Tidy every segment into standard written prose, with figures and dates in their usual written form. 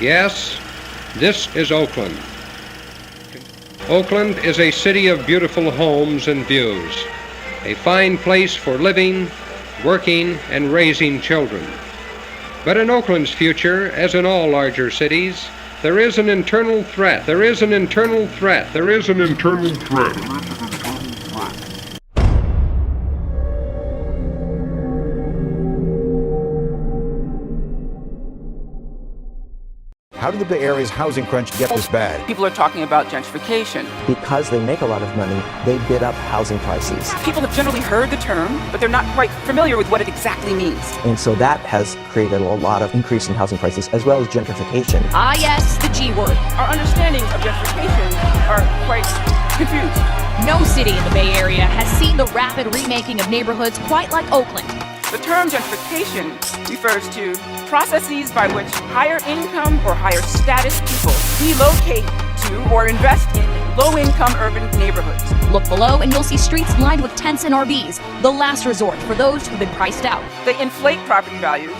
Yes, this is Oakland. Oakland is a city of beautiful homes and views, a fine place for living, working, and raising children. But in Oakland's future, as in all larger cities, there is an internal threat. There is an internal threat. There is an internal threat. How did the Bay Area's housing crunch get this bad? People are talking about gentrification. Because they make a lot of money, they bid up housing prices. People have generally heard the term, but they're not quite familiar with what it exactly means. And so that has created a lot of increase in housing prices, as well as gentrification. Ah, yes, the G word. Our understandings of gentrification are quite confused. No city in the Bay Area has seen the rapid remaking of neighborhoods quite like Oakland. The term gentrification refers to processes by which higher income or higher status people relocate to or invest in low-income urban neighborhoods. Look below and you'll see streets lined with tents and RVs, the last resort for those who've been priced out. They inflate property values,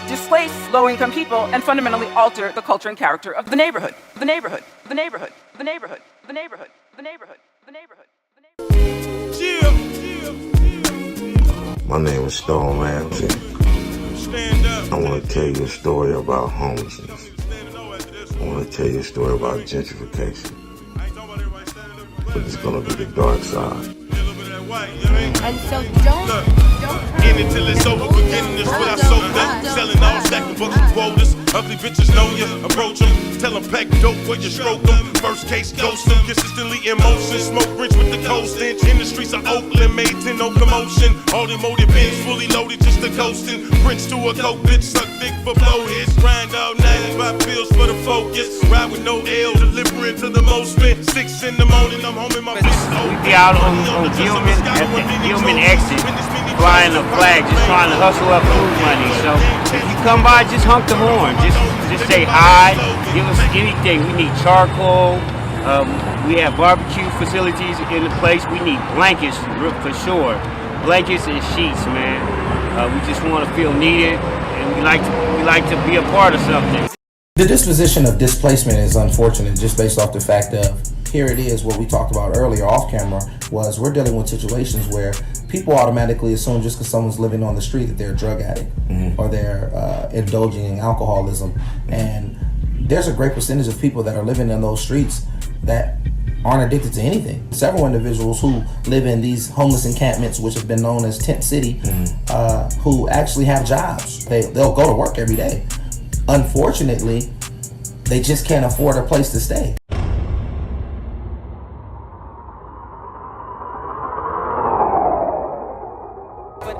displace low-income people, and fundamentally alter the culture and character of the neighborhood. The neighborhood. The neighborhood. The neighborhood. The neighborhood. The neighborhood. The neighborhood. The neighborhood. My name is Stone Ramsey. I want to tell you a story about homelessness. I want to tell you a story about gentrification. But it's going to be the dark side. And so don't in it till it's over, beginning is what I sold up. Selling all stack of bucks and quotas. Ugly bitches know ya, approach them. Tell them pack dope where you stroke them. First case ghost them, consistently in motion. Smoke rich with the cold stench. In the streets of Oakland, made 10, no commotion. All the motive bins fully loaded, just a coasting. Prince to a coke bitch, suck dick for blow hits. Grind all night, buy pills for the focus. Ride with no L, delivering to the most spent. 6 in the morning, I'm home in my bitch. We be out on Gilman, at the Gilman exit, flying a flag, just trying to hustle up food money. So if you come by, just honk the horn. Just say hi, give us anything. We need charcoal. We have barbecue facilities in the place. We need blankets for sure. Blankets and sheets, man. We just want to feel needed, and we like to be a part of something. The disposition of displacement is unfortunate, just based off the fact of, here it is, what we talked about earlier off camera, was we're dealing with situations where people automatically assume just because someone's living on the street that they're a drug addict or they're indulging in alcoholism. And there's a great percentage of people that are living in those streets that aren't addicted to anything. Several individuals who live in these homeless encampments, which have been known as Tent City, who actually have jobs. They'll go to work every day. Unfortunately, they just can't afford a place to stay.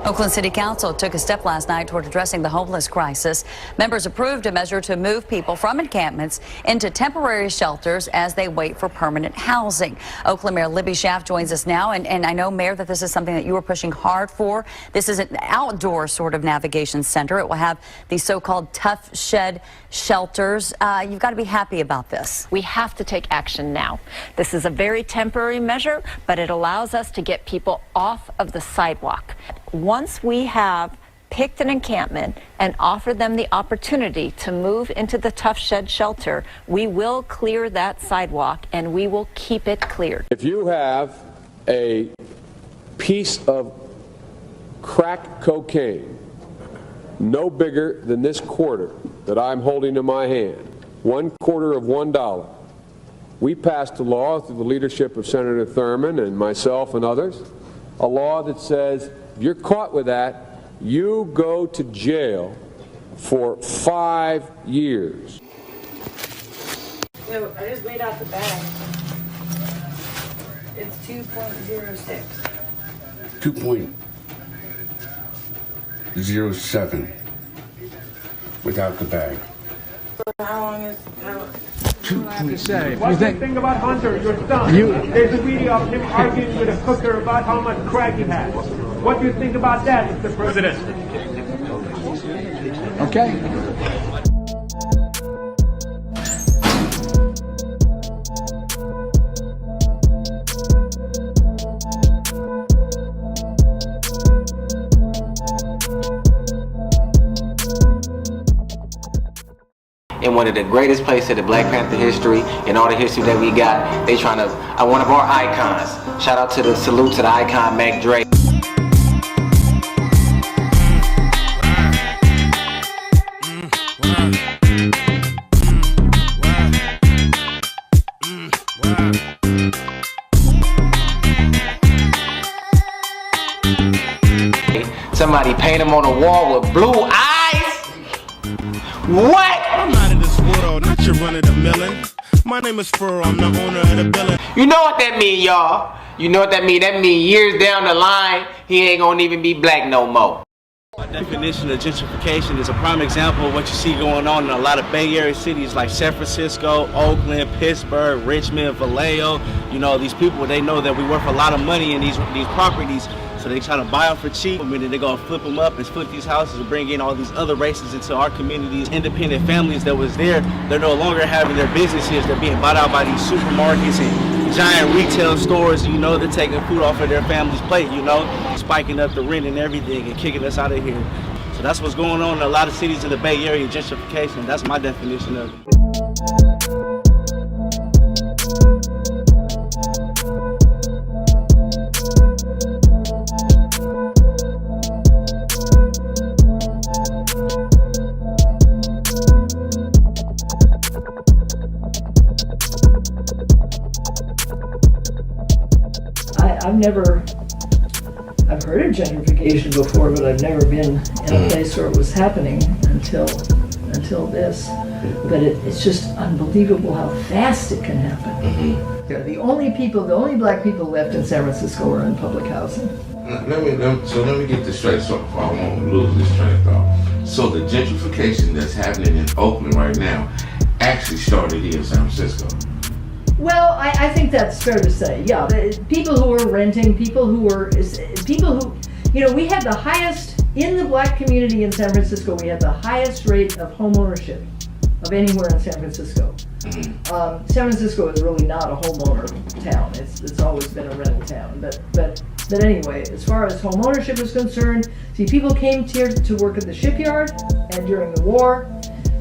Oakland City Council took a step last night toward addressing the homeless crisis. Members approved a measure to move people from encampments into temporary shelters as they wait for permanent housing. Oakland Mayor Libby Schaaf joins us now, and I know, Mayor, that this is something that you were pushing hard for. This is an outdoor sort of navigation center. It will have these so-called tough shed shelters. You've got to be happy about this. we have to take action now. This is a very temporary measure, but it allows us to get people off of the sidewalk. Once we have picked an encampment and offered them the opportunity to move into the tough shed shelter, we will clear that sidewalk and we will keep it cleared. If you have a piece of crack cocaine no bigger than this quarter that I'm holding in my hand, 1/4 of $1, we passed a law through the leadership of Senator Thurmond and myself and others, a law that says if you're caught with that, you go to jail for 5 years. So I just weighed out the bag. It's 2.06. 2.07 without the bag. How long is What do you think about Hunter, your son? There's a video of him arguing with a cooker about how much crack he has. What do you think about that, Mr. President? Okay. in one of the greatest places in the Black Panther history and all the history that we got. They trying to, one of our icons. Shout out to the salute to the icon, Mac Dre. Somebody paint him on the wall with blue eyes? What? I'm out of this world, not your run of the million. My name is Furrow, I'm the owner of the building. You know what that mean, y'all? You know what that mean? That mean years down the line, he ain't gonna even be black no more. My definition of gentrification is a prime example of what you see going on in a lot of Bay Area cities like San Francisco, Oakland, Pittsburgh, Richmond, Vallejo. You know, these people, they know that we worth a lot of money in these properties. So they try to buy them for cheap. I mean, they're gonna flip them up and flip these houses and bring in all these other races into our communities. Independent families that was there, they're no longer having their businesses. They're being bought out by these supermarkets and giant retail stores. You know, they're taking food off of their family's plate, you know, spiking up the rent and everything and kicking us out of here. So that's what's going on in a lot of cities in the Bay Area, gentrification. That's my definition of it. I've heard of gentrification before, but I've never been in a place where it was happening until this. But it's just unbelievable how fast it can happen. They're the only black people left in San Francisco are in public housing. Let me get this straight so I won't lose this train of thought. So the gentrification that's happening in Oakland right now actually started here in San Francisco. Well, I think that's fair to say, yeah. People who are renting, people who, you know, we had the highest, in the black community in San Francisco, we had the highest rate of home ownership of anywhere in San Francisco. San Francisco is really not a homeowner town. It's always been a rental town. But anyway, as far as home ownership is concerned, see, people came here to work at the shipyard, and during the war,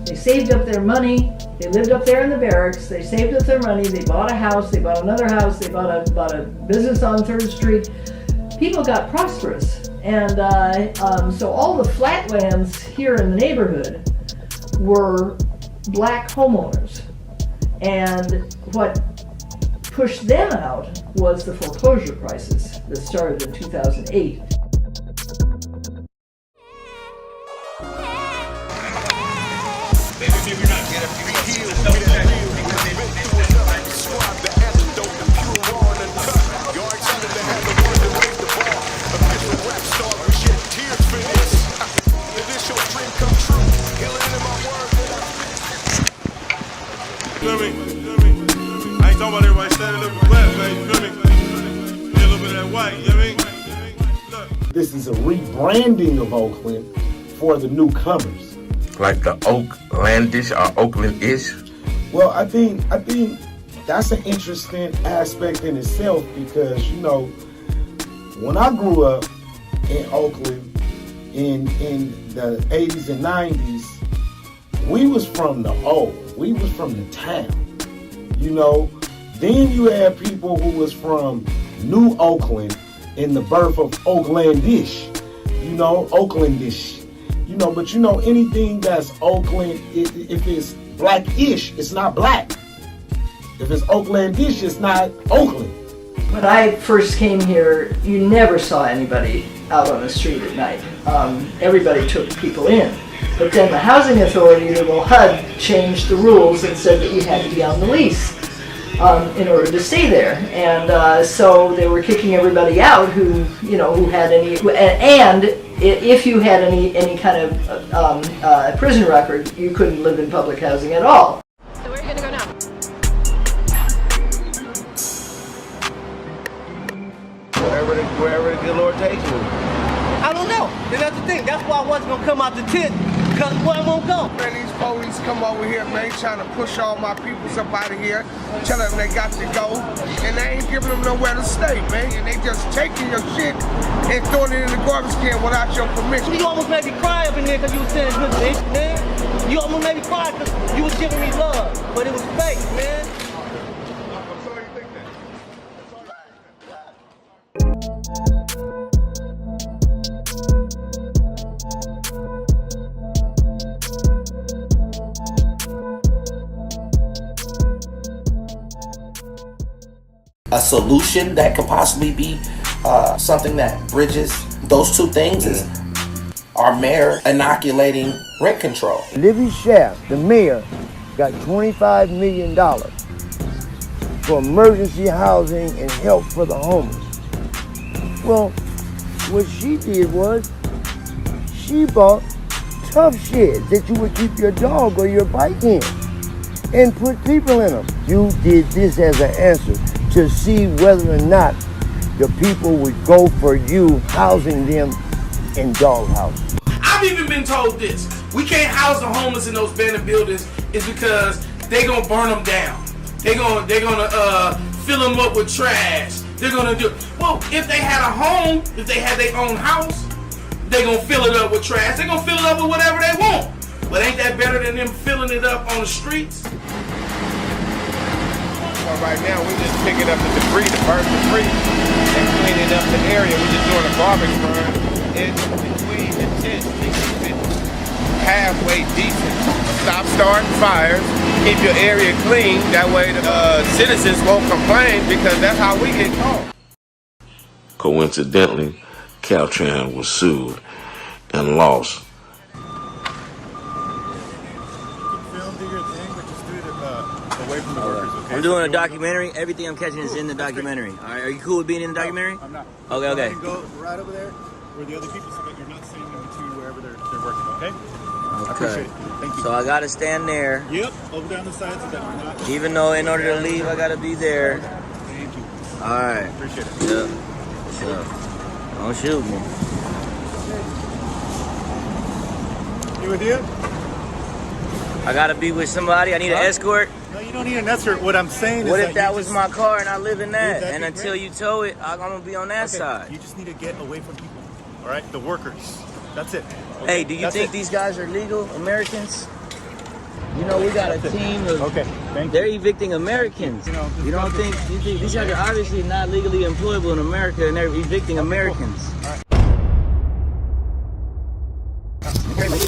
they saved up their money. They lived up there in the barracks. They saved up their money. They bought a house. They bought another house. They bought a business on 3rd Street. People got prosperous, and so all the flatlands here in the neighborhood were black homeowners. And what pushed them out was the foreclosure crisis that started in 2008. I ain't talking about everybody standing up flat, man, you feel me? Get a little bit of that white, you know what I mean? This is a rebranding of Oakland for the newcomers. Like the Oaklandish or Oakland-ish? Well, I think that's an interesting aspect in itself because, you know, when I grew up in Oakland in the 80s and 90s, we was from the old. We was from the town, you know. Then you had people who was from New Oakland in the birth of Oaklandish, you know, Oaklandish, you know. But you know, anything that's Oakland, if it's blackish, it's not black. If it's Oaklandish, it's not Oakland. When I first came here, you never saw anybody out on the street at night. Everybody took people in. But then the housing authority, the little HUD, changed the rules and said that you had to be on the lease in order to stay there. And so they were kicking everybody out who had any, and if you had any kind of prison record, you couldn't live in public housing at all. So where are you going to go now? Wherever the good Lord takes me. I don't know. And that's the thing. That's why I wasn't going to come out the tent Because boy, I won't go. Man, these police come over here, man, trying to push all my peoples up out of here, tell them they got to go, and they ain't giving them nowhere to stay, man. And they just taking your shit and throwing it in the garbage can without your permission. You almost made me cry up in there because you was saying good bitch, man. You almost made me cry because you was giving me love, but it was fake, man. A solution that could possibly be something that bridges those two things is our mayor inoculating rent control. Libby Schaaf, the mayor, got $25 million for emergency housing and help for the homeless. Well, what she did was she bought tough sheds that you would keep your dog or your bike in and put people in them. You did this as an answer to see whether or not the people would go for you housing them in dog houses. I've even been told this. We can't house the homeless in those abandoned buildings is because they gonna burn them down. They're gonna fill them up with trash. They're gonna do, well, if they had a home, if they had their own house, they're gonna fill it up with trash. They're gonna fill it up with whatever they want. But ain't that better than them filling it up on the streets? Right now, we're just picking up the debris, the burnt debris, and cleaning up the area. We're just doing a garbage run in between the tents to keep it halfway decent. Stop starting fires, keep your area clean. That way the citizens won't complain because that's how we get caught. Coincidentally, Caltrans was sued and lost. I'm doing a documentary. Everything I'm catching is in the documentary. All right, are you cool with being in the documentary? I'm not. Okay. Go right over there where the other people so that you're not seeing them to wherever they're working, okay? I appreciate it. Thank you. So I gotta stand there. Yep, over down the side so that we're not. Even though in order to leave, I gotta be there. Thank you. All right. Appreciate it. Yep. What's up? Don't shoot me. You with you? I gotta be with somebody. I need an escort. No, you don't need an escort. What I'm saying is what if that was my car and I live in that? And until you tow it, I'm gonna be on that side. You just need to get away from people. All right, the workers. That's it. Okay? Hey, do you think these guys are legal Americans? You know, we got a team of. They're evicting Americans. You don't think these guys are obviously not legally employable in America, and they're evicting Americans.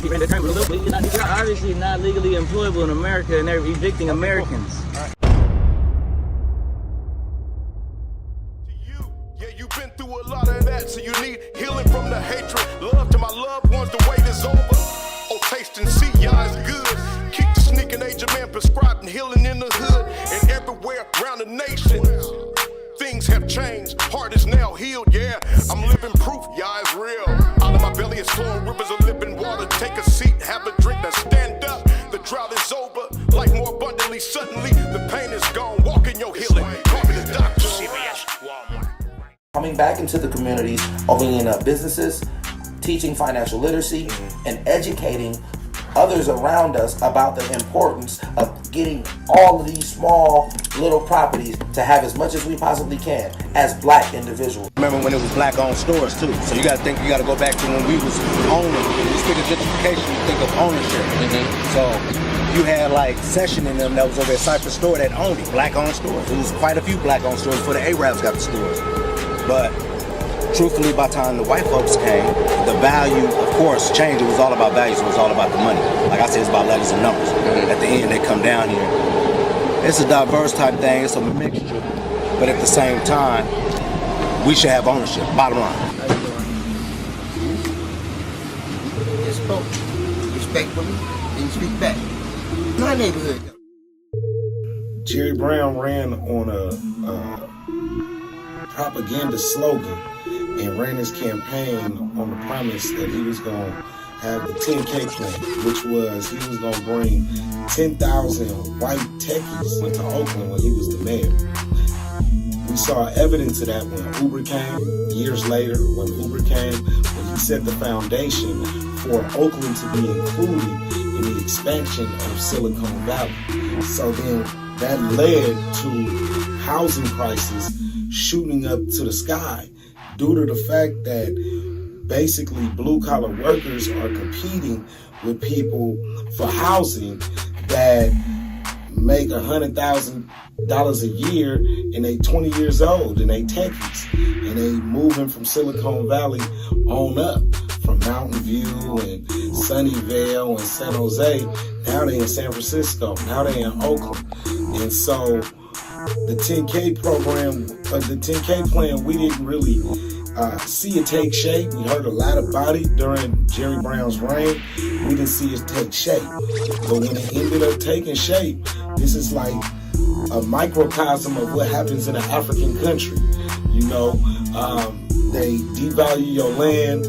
They're obviously not legally employable in America, and they're evicting Americans. You've been through a lot of that, so you need healing from the hatred. Love to my loved ones, the wait is over. Oh, taste and see, y'all is good. Keep the sneaking age of man prescribing healing in the hood and everywhere around the nation. Things have changed, heart is now healed, yeah. I'm living proof, y'all is real. Out of my belly is flowing rivers of living water. Take a seat, have a drink, now stand up. The drought is over, life more abundantly. Suddenly, the pain is gone. Walk in your healing. Call me the doctor. CVS, Walmart. Coming back into the communities, opening up businesses, teaching financial literacy, and educating others around us about the importance of getting all of these small little properties to have as much as we possibly can as black individuals. Remember when it was black-owned stores too, so you got to go back to when we was owning. When you speak of gentrification, you think of ownership. So you had like Session in them that was over at Cypress Store that owned it, black-owned stores. There was quite a few black-owned stores before the Arabs got the stores. But truthfully, by the time the white folks came, the value, of course, changed. It was all about values. It was all about the money. Like I said, it's about letters and numbers. At the end, they come down here. It's a diverse type thing. It's a mixture. But at the same time, we should have ownership. Bottom line. You spoke respectfully and speak back. My neighborhood. Jerry Brown ran on a propaganda slogan and ran his campaign on the premise that he was going to have the 10K plan, which was he was going to bring 10,000 white techies into Oakland when he was the mayor. We saw evidence of that when Uber came, years later when Uber came, when he set the foundation for Oakland to be included in the expansion of Silicon Valley. So then that led to housing prices shooting up to the sky due to the fact that basically blue-collar workers are competing with people for housing that make $100,000 a year and they 20 years old and they techies and they moving from Silicon Valley on up, from Mountain View and Sunnyvale and San Jose. Now they in San Francisco, now they in Oakland. And so the 10K program, the 10K plan, we didn't really see it take shape. We heard a lot about it during Jerry Brown's reign. We didn't see it take shape. But when it ended up taking shape, this is like a microcosm of what happens in an African country. You know, they devalue your land,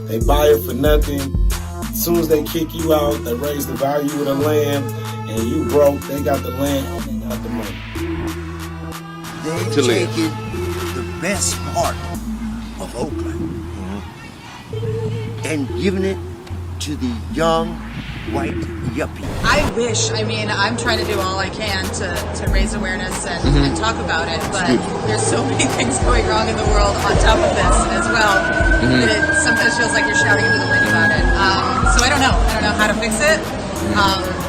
they buy it for nothing. As soon as they kick you out, they raise the value of the land, and you broke, they got the land, and they got the money. They've taken the best part of Oakland and given it to the young white yuppie. I wish, I'm trying to do all I can to raise awareness and talk about it, but there's so many things going wrong in the world on top of this as well, that it sometimes feels like you're shouting into the wind about it. So I don't know how to fix it.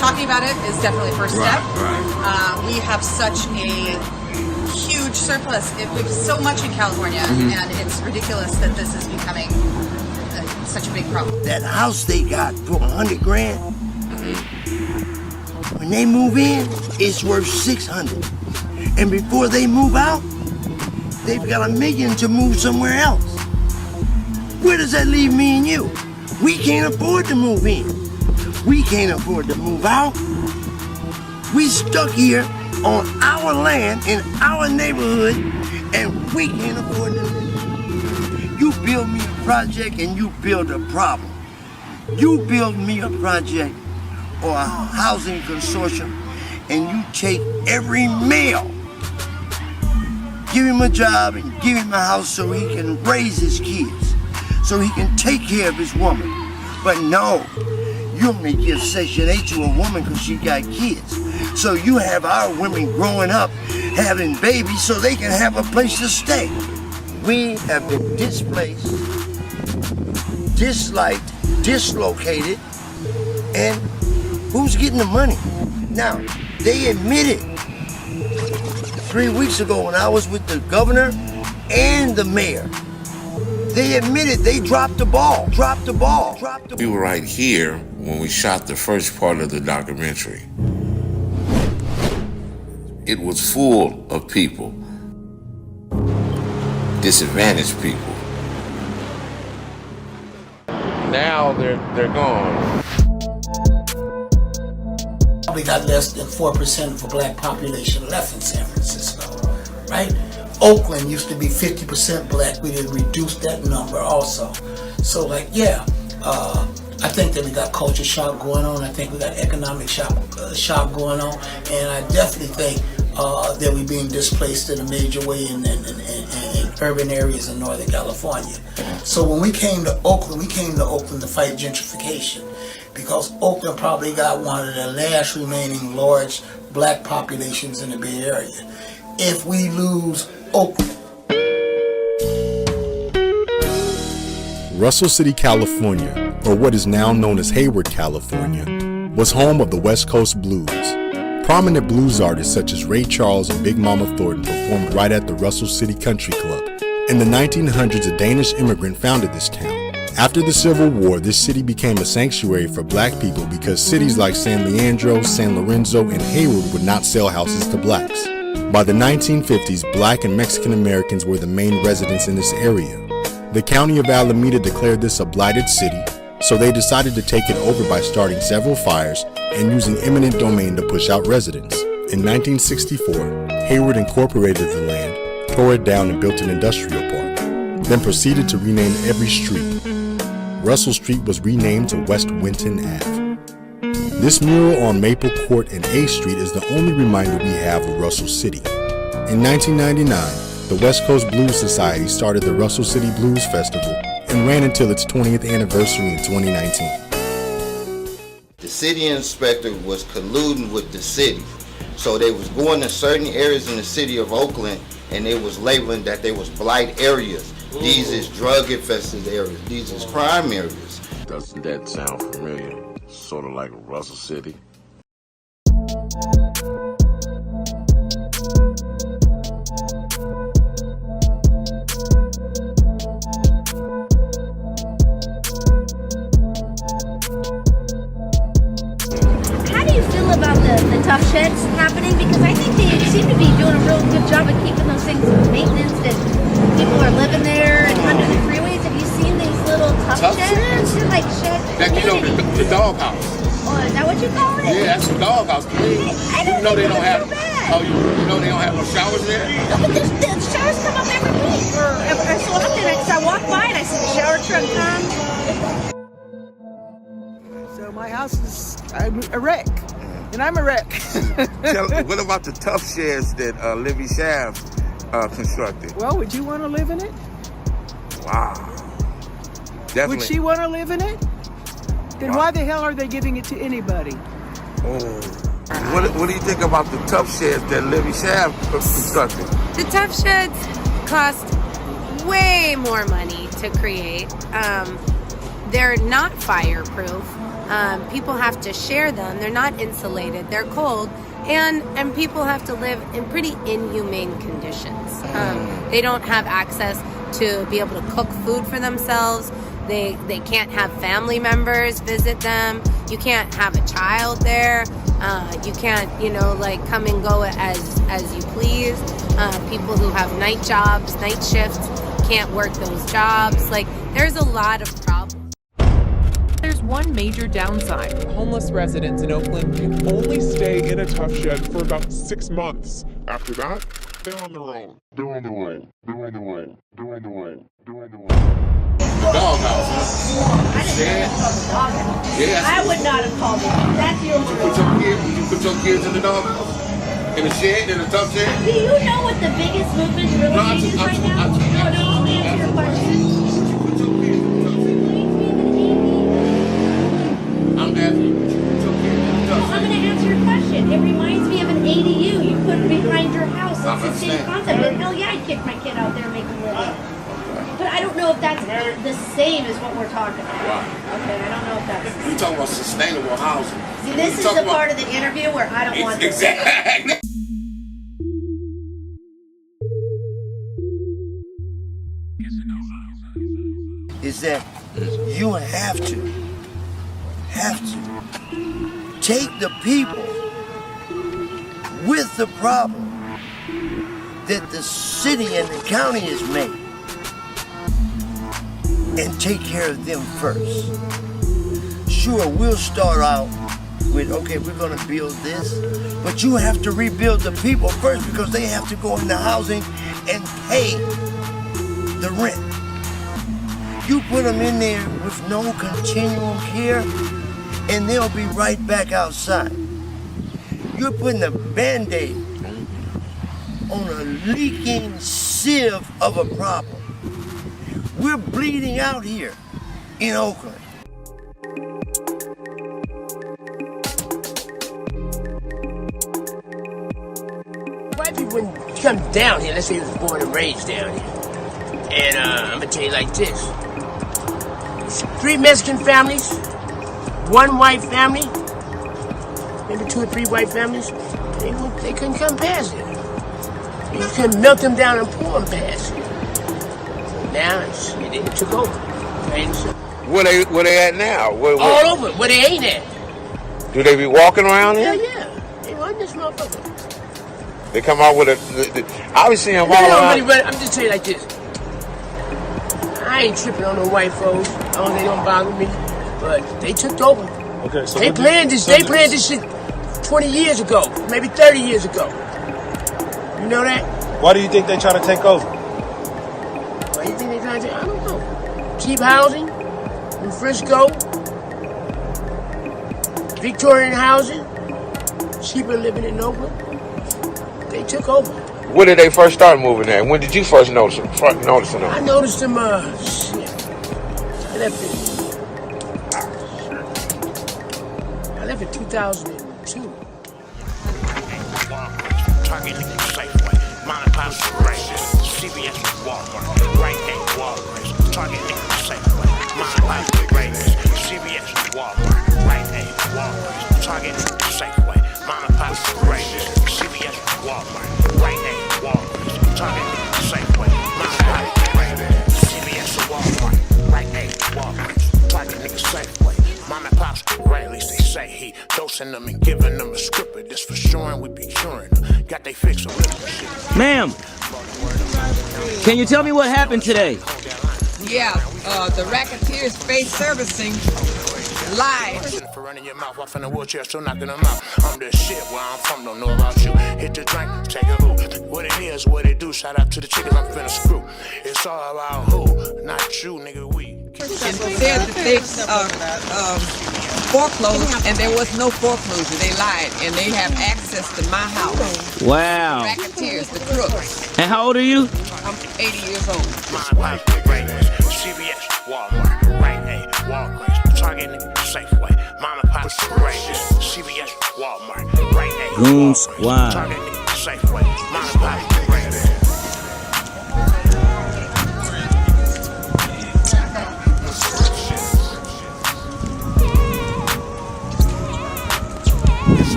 Talking about it is definitely the first step. We have such a huge surplus. We have so much in California, and it's ridiculous that this is becoming such a big problem. That house they got for $100,000, when they move in, it's worth $600,000. And before they move out, they've got $1 million to move somewhere else. Where does that leave me and you? We can't afford to move in. We can't afford to move out. We stuck here on our land, in our neighborhood, and we can't afford to live. You build me a project and you build a problem. You build me a project or a housing consortium and you take every male, give him a job and give him a house so he can raise his kids, so he can take care of his woman. But no, you only give Section 8 to a woman because she got kids. So you have our women growing up, having babies so they can have a place to stay. We have been displaced, disliked, dislocated, and who's getting the money? Now, they admitted 3 weeks ago when I was with the governor and the mayor, they admitted they dropped the ball. We were right here when we shot the first part of the documentary. It was full of people, disadvantaged people. Now they're gone. We got less than 4% of the black population left in San Francisco, right? Oakland used to be 50% black. We did reduce that number also. So I think that we got culture shock going on. I think we got economic shock going on. And I definitely think that we're being displaced in a major way in urban areas in Northern California. So when we came to Oakland to fight gentrification, because Oakland probably got one of the last remaining large black populations in the Bay Area. If we lose Oakland. Russell City, California, or what is now known as Hayward, California, was home of the West Coast Blues. Prominent blues artists such as Ray Charles and Big Mama Thornton performed right at the Russell City Country Club. In the 1900s, a Danish immigrant founded this town. After the Civil War, this city became a sanctuary for black people because cities like San Leandro, San Lorenzo, and Hayward would not sell houses to blacks. By the 1950s, black and Mexican Americans were the main residents in this area. The county of Alameda declared this a blighted city, so they decided to take it over by starting several fires and using eminent domain to push out residents. In 1964, Hayward incorporated the land, tore it down and built an industrial park, then proceeded to rename every street. Russell Street was renamed to West Winton Ave. This mural on Maple Court and A Street is the only reminder we have of Russell City. In 1999, the West Coast Blues Society started the Russell City Blues Festival and ran until its 20th anniversary in 2019. The city inspector was colluding with the city. So they was going to certain areas in the city of Oakland and they was labeling that they was blight areas. These is drug infested areas. These is crime areas. Doesn't that sound familiar? Sort of like Russell City. How do you feel about the tough sheds happening? Because I think they seem to be doing a real good job of keeping those things maintenance, that people are living there and under the freeways. Have you seen these little tough sheds? They're like sheds. That, you know, the doghouse. Oh, is that what you call it? Yeah, that's the doghouse. I don't know they don't have. so bad. Oh, you know they don't have no showers there? No, but the showers come up every week or so often. Because I walk by and I see the shower truck come. So my house is a wreck, and I'm a wreck. What about the tough sheds that Livy Shaft constructed? Well, would you want to live in it? Wow. Definitely. Would she want to live in it? Then why the hell are they giving it to anybody? Oh. What do you think about the tough sheds that Livy Shaft constructed? The tough sheds cost way more money to create. They're not fireproof. People have to share them. They're not insulated. They're cold. And people have to live in pretty inhumane conditions. They don't have access to be able to cook food for themselves. They can't have family members visit them. You can't have a child there. You can't, like come and go as you please. People who have night jobs, night shifts, can't work those jobs. Like, there's a lot of problems. There's one major downside. Homeless residents in Oakland can only stay in a tough shed for about 6 months. After that, they're on their own. They're on their own. They're on their own. They're on their own. They're on their own. The doghouse, huh? Yeah. I would not have called it. That's your word. You put your kids in the doghouse? In a shed, in a tough shed? Do you know what the biggest movement really is right now? No, answer your question. I'm asking you, put your kids in the tough shed. I'm going to answer your question. It reminds me of an ADU you put behind your house. It's the same concept. But hell yeah, I'd kick my kid out there and make him live. But I don't know if that's the same as what we're talking about. Wow. Okay, I don't know if that's... You're talking about sustainable housing. See, this is the part of the interview where I don't want this. Exactly. Is that you have to take the people with the problem that the city and the county has made and take care of them first. Sure, we'll start out with, okay, we're gonna build this, but you have to rebuild the people first because they have to go into housing and pay the rent. You put them in there with no continuum care and they'll be right back outside. You're putting a Band-Aid on a leaking sieve of a problem. We're bleeding out here in Oakland. White people, when you come down here, let's say you was born and raised down here, and I'm gonna tell you like this. 3 Mexican families, 1 white family, maybe 2 or 3 white families, they couldn't come past it. You couldn't melt them down and pour them past it. Now they took over. Where they at now? All over. Where they ain't at. Do they be walking around here? Yeah. They run this motherfucker. They come out with I was seeing them all around. I'm just telling you like this. I ain't tripping on no white folks. They don't bother me. But they took over. Okay, so they planned this shit 20 years ago, maybe 30 years ago. You know that? Why do you think they try to take over? Why do you think they try to take over? I don't know. Cheap housing in Frisco. Victorian housing. Cheaper living in Oakland. They took over. When did they first start moving there? When did you first notice them? I noticed them, I left in 2002. Target niggas Safeway, Mom Pops Races, CVS, Walmart, right at Walgreens. Target niggas Safeway, Mom Pops Races, CVS, Walmart, right at Walgreens. Target niggas Safeway, Mom Pops Races, CVS, Walmart, right at Walgreens. Target niggas Safeway, Mom Pops Races, CVS, Walmart, right at Walgreens. Target niggas Safeway. Mom and Pops, right, at least they say he dosing them and giving them a script. This for sure, and we be curing them. Got they fix on shit. Ma'am, can you tell me what happened today? Yeah, the Racketeers Space Servicing live. For running your mouth off in a wheelchair, still knocking them out. I'm the shit where I'm from, don't know about you. Hit the drink, take a boo. What it is, what it do. Shout out to the chickens, I'm finna screw. It's all about who, not you, nigga, we. And said that they foreclosed, and there was no foreclosure. They lied, and they have access to my house. Wow. The Racketeers, the crooks. And how old are you? I'm 80 years old. CVS, Walmart, right A, Walgreens, Target, Safeway, Mama Pops, Races, CVS, Walmart, right A, Goon Squad. Target, Safeway, Mama Pops, Races.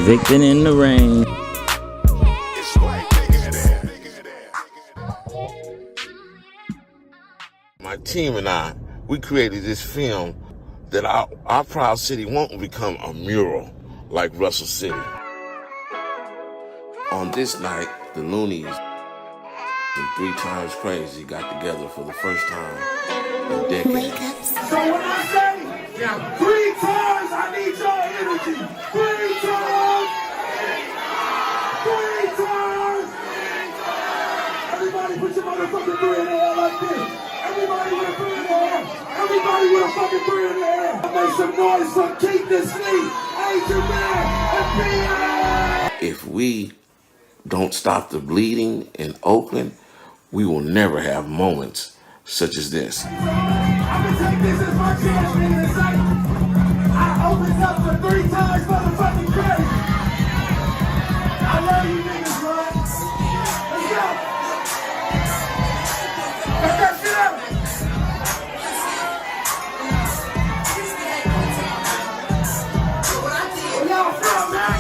Evicted in the rain. My team and I, we created this film that our proud city won't become a mural like Russell City. On this night, the Loonies and 3 Times Crazy got together for the first time in decades. So when I say 3 times, I need your energy. 3 times. 3 times. Everybody put your motherfucking 3 in the air like this. Everybody with a 3 in the air. Everybody with a fucking 3 in the air. Make some noise for Keith the Sleep. Agent Man and P.I. If we don't stop the bleeding in Oakland, we will never have moments such as this. I'm gonna take this as my chance to say I opened up for 3 times motherfucking crazy. I love you niggas, bro. Let's go. Let's that shit up. Where y'all from, man?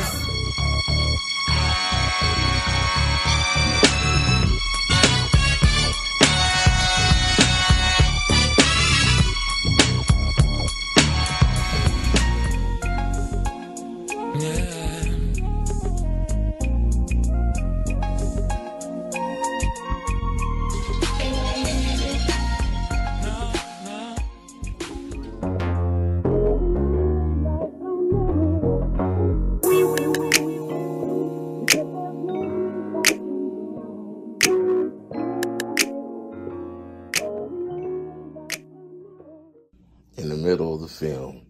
In the middle of the film,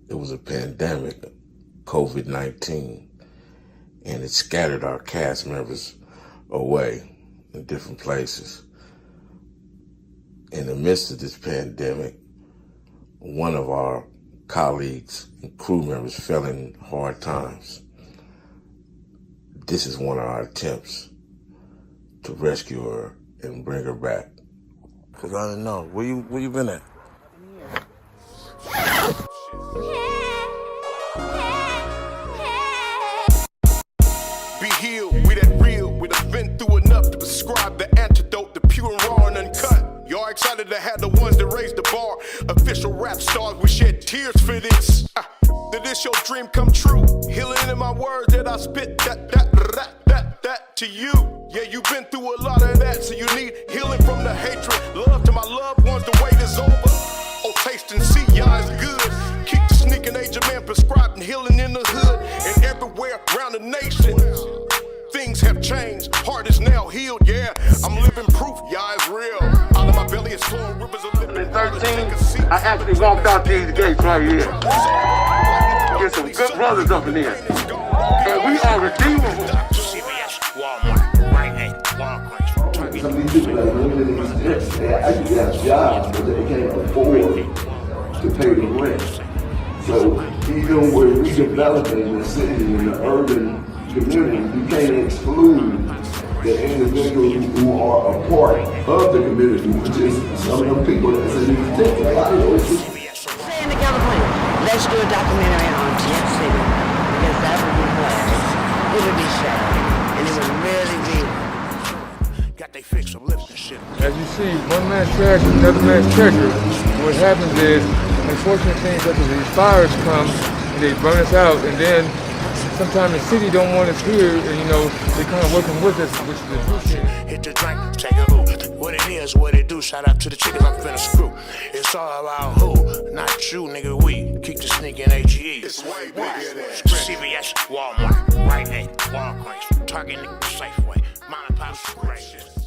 it was a pandemic, COVID-19, and it scattered our cast members away in different places. In the midst of this pandemic, one of our colleagues and crew members fell in hard times. This is one of our attempts to rescue her and bring her back. Cause I didn't know, where you been at? Be healed, we that real. We done been through enough to prescribe the antidote, the pure and raw and uncut. Y'all excited to have the ones that raised the bar. Official rap stars, we shed tears for this. Did this your dream come true? Healing in my words that I spit, that to you. Yeah, you've been through a lot of that, so you need healing from the hatred. Love to my loved ones, the wait is over. Oh, taste and see, y'all is good. Keep the sneaking agent man prescribed and healing in the hood and everywhere around the nation. Things have changed, heart is now healed, yeah. I'm living proof, y'all is real. Out of my belly is flowing rivers of living. At 13, I actually walked out these gates right here. Get some good brothers up in here. And we are redeemable. CVS, Walmart, Rite Aid, Walgreens, Target. Some of these people that live in these tents, they actually have jobs, but they can't afford to pay the rent. So even with redeveloping the city and the urban community, you can't exclude the individuals who are a part of the community, which is some of them people that's in these tents. A lot of those people. Saying to California, let's do a documentary on Tent City, because that would be hilarious. It would be sad, and it would really be. Got they fix of lifting shit. As you see, one man's trash is another man's treasure. What happens is, unfortunate things such as these fires come, and they burn us out, and then sometimes the city don't want us here, and they're kind of working with us, which is appreciated. Hit the drink, take a ooh. What it is, what it do. Shout out to the chickens I'm finna screw. It's all about who, not you, nigga. We keep the sneak in AGE. It's way bigger than CVS, Walmart, Rite Aid, Walgreens, Target, Safeway, Mom and Pop's gracious.